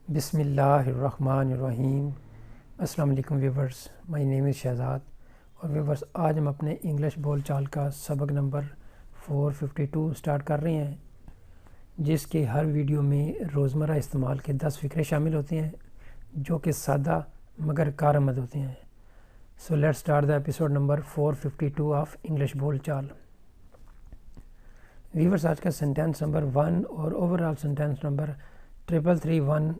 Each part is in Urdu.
بسم اللہ الرحمن الرحیم۔ السلام علیکم ویورز، مائی نیم از شہزاد اور ویورز آج ہم اپنے انگلش بول چال کا سبق نمبر 452 سٹارٹ کر رہے ہیں، جس کے ہر ویڈیو میں روزمرہ استعمال کے 10 فقرے شامل ہوتے ہیں جو کہ سادہ مگر کارآمد ہوتے ہیں۔ So let start the episode number 452 of English بول چال۔ ویورز آج کا سینٹینس نمبر 1 اور اوور آل سینٹینس نمبر 3331۔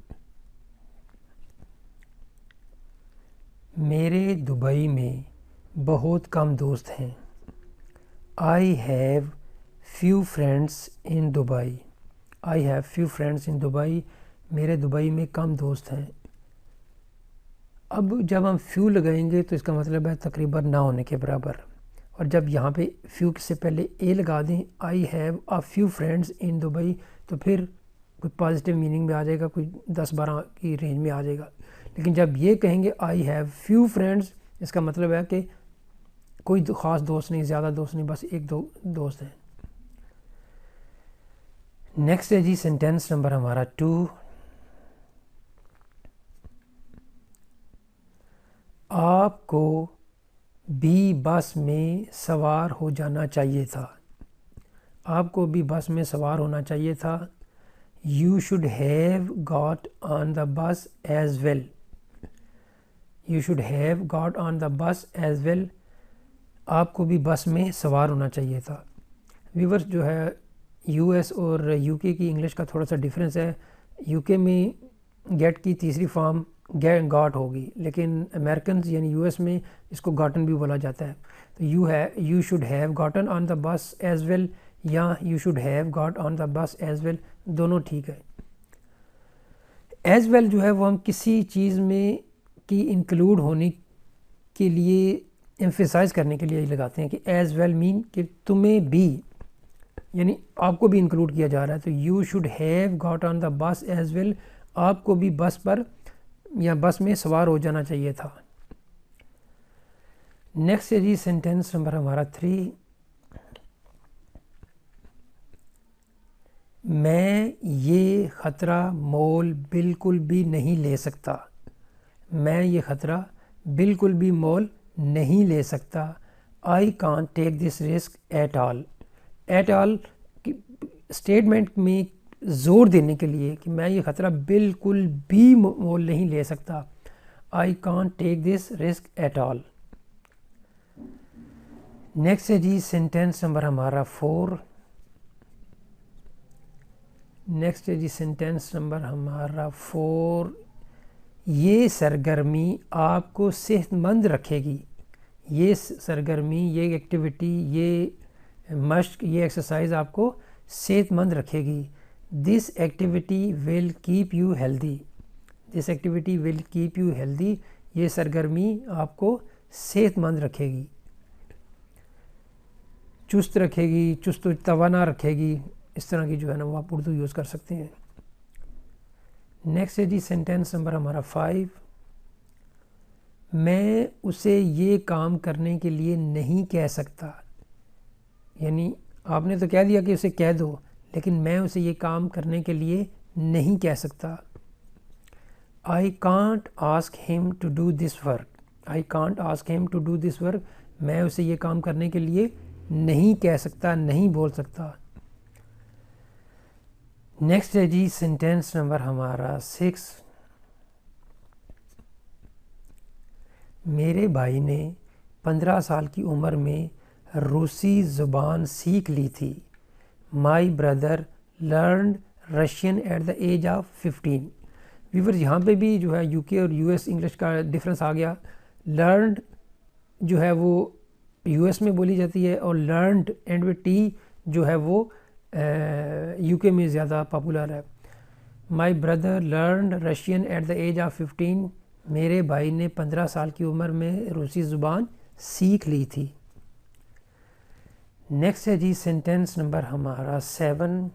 میرے دبئی میں بہت کم دوست ہیں۔ I have few friends in Dubai۔ I have few friends in Dubai۔ میرے دبئی میں کم دوست ہیں۔ اب جب ہم فیو لگائیں گے تو اس کا مطلب ہے تقریباً نہ ہونے کے برابر، اور جب یہاں پہ فیو سے پہلے اے لگا دیں I have a few friends in Dubai تو پھر کوئی پازیٹیو میننگ میں آ جائے گا، کوئی 10-12 کی رینج میں آ جائے گا۔ لیکن جب یہ کہیں گے I have few friends، اس کا مطلب ہے کہ کوئی خاص دوست نہیں، زیادہ دوست نہیں، بس ایک دو دوست ہیں۔ نیکسٹ ہے جی سینٹینس نمبر ہمارا 2۔ آپ کو بھی بس میں سوار ہو جانا چاہیے تھا۔ آپ کو بھی بس میں سوار ہونا چاہیے تھا۔ You should have got on the bus as well۔ You should have got on the bus as well۔ آپ کو بھی بس میں سوار ہونا چاہیے تھا۔ ویورز جو ہے یو ایس اور یو کے کی انگلش کا تھوڑا سا ڈیفرنس ہے۔ یو کے میں گیٹ کی تیسری فارم گاٹ ہوگی، لیکن امریکنز یعنی یو ایس میں اس کو گاٹن بھی بولا جاتا ہے۔ تو you should have gotten on the bus as well یا you should have got on the bus as well, دونوں ٹھیک ہے۔ ایز ویل جو ہے وہ ہم کسی چیز میں کی انکلوڈ ہونے کے لیے ایمفیسائز کرنے کے لیے لگاتے ہیں کہ ایز ویل مین کہ تمہیں بھی، یعنی آپ کو بھی انکلوڈ کیا جا رہا ہے۔ تو you should have got on the bus as well, آپ کو بھی بس پر یا بس میں سوار ہو جانا چاہیے تھا۔ نیکسٹ ہے جی سینٹینس نمبر ہمارا 3۔ میں یہ خطرہ مول بالکل بھی نہیں لے سکتا۔ میں یہ خطرہ بالکل بھی مول نہیں لے سکتا۔ I can't take this risk at all۔ at all statement میں زور دینے کے لیے کہ میں یہ خطرہ بالکل بھی مول نہیں لے سکتا۔ I can't take this risk at all۔ Next ہے جی سینٹینس نمبر ہمارا 4۔ نیکسٹ ہے جی سینٹینس نمبر ہمارا 4۔ یہ سرگرمی آپ کو صحت مند رکھے گی۔ یہ سرگرمی، یہ ایکٹیویٹی، یہ مشق، یہ ایکسرسائز آپ کو صحت مند رکھے گی۔ This activity will keep you healthy. This activity will keep you healthy. یہ سرگرمی آپ کو صحت مند رکھے گی، چست رکھے گی، چست و توانا رکھے گی۔ اس طرح کی جو ہے نا وہ آپ اردو یوز کر سکتے ہیں۔ نیکسٹ ہے جی سینٹینس نمبر ہمارا 5۔ میں اسے یہ کام کرنے کے لیے نہیں کہہ سکتا، یعنی آپ نے تو کہہ دیا کہ اسے کہہ دو، لیکن میں اسے یہ کام کرنے کے لیے نہیں کہہ سکتا۔ I can't ask him to do this work۔ I can't ask him to do this work۔ میں اسے یہ کام کرنے کے لیے نہیں کہہ سکتا، نہیں بول سکتا۔ نیکسٹ ہے جی سینٹینس نمبر ہمارا 6۔ میرے بھائی نے 15 سال کی عمر میں روسی زبان سیکھ لی تھی۔ My brother learned Russian at the age of 15۔ Viewers یہاں پہ بھی جو ہے یو کے اور یو ایس انگلش کا ڈفرینس آ گیا۔ لرنڈ جو ہے وہ یو ایس میں بولی جاتی ہے، اور لرنڈ اینڈ وی ٹی جو ہے وہ یو کے میں زیادہ پاپولر ہے۔ My brother learned Russian at the age of 15۔ میرے بھائی نے 15 سال کی عمر میں روسی زبان سیکھ لی تھی۔ نیکسٹ ہے جی سینٹینس نمبر ہمارا 7۔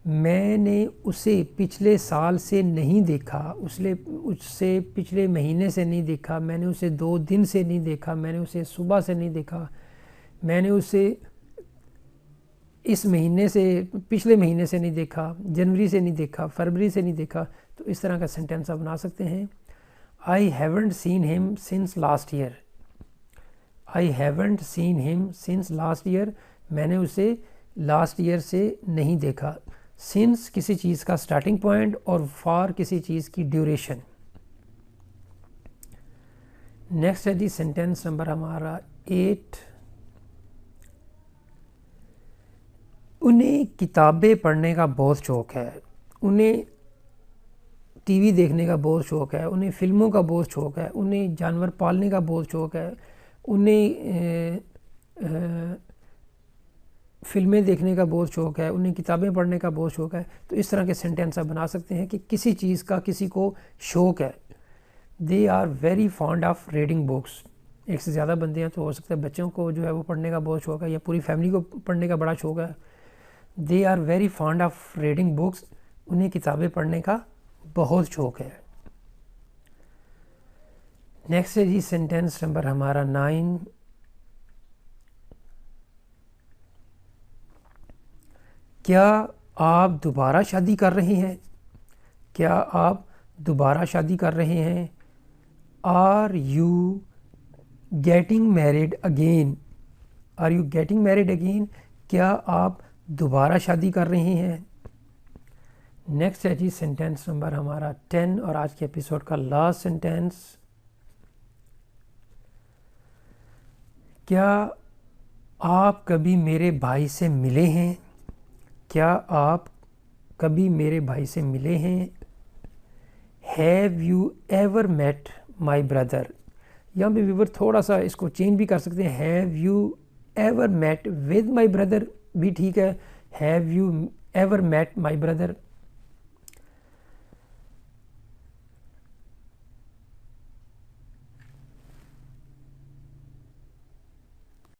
میں نے اسے پچھلے سال سے نہیں دیکھا، اس سے پچھلے مہینے سے نہیں دیکھا، میں نے اسے 2 دن سے نہیں دیکھا، میں نے اسے صبح سے نہیں دیکھا، میں نے اسے اس مہینے سے پچھلے مہینے سے نہیں دیکھا، جنوری سے نہیں دیکھا، فروری سے نہیں دیکھا، تو اس طرح کا سینٹینس آپ بنا سکتے ہیں. I haven't seen him since last year. I haven't seen him since last year. میں نے اسے لاسٹ ایئر سے نہیں دیکھا. سنس کسی چیز کا سٹارٹنگ پوائنٹ اور فار کسی چیز کی ڈیوریشن. نیکسٹ ہے جی سینٹینس نمبر ہمارا 8. انہیں کتابیں پڑھنے کا بہت شوق ہے. انہیں ٹی وی دیکھنے کا بہت شوق ہے. انہیں فلموں کا بہت شوق ہے. انہیں جانور پالنے کا بہت شوق ہے. انہیں فلمیں دیکھنے کا بہت شوق ہے. انہیں کتابیں پڑھنے کا بہت شوق ہے. تو اس طرح کے سینٹینس آپ بنا سکتے ہیں کہ کسی چیز کا کسی کو شوق ہے. They are very fond of reading books. ایک سے زیادہ بندے ہیں تو ہو سکتا ہے بچوں کو جو ہے وہ پڑھنے کا بہت شوق ہے یا پوری فیملی کو پڑھنے کا بڑا شوق ہے. They are very fond of reading books. انہیں کتابیں پڑھنے کا بہت شوق ہے. نیکسٹ ہے جی سینٹینس نمبر ہمارا 9. کیا آپ دوبارہ شادی کر رہے ہیں؟ کیا آپ دوبارہ شادی کر رہے ہیں؟ Are you getting married again? Are you getting married again? کیا آپ دوبارہ شادی کر رہے ہیں؟ نیکسٹ ہے جی سینٹینس نمبر ہمارا 10 اور آج کے ایپیسوڈ کا لاسٹ سینٹینس. کیا آپ کبھی میرے بھائی سے ملے ہیں؟ کیا آپ کبھی میرے بھائی سے ملے ہیں؟ Have you ever met my brother? یہاں پہ ویور تھوڑا سا اس کو چینج بھی کر سکتے ہیں. Have you ever met with my brother بھی ٹھیک ہے. Have you ever met my brother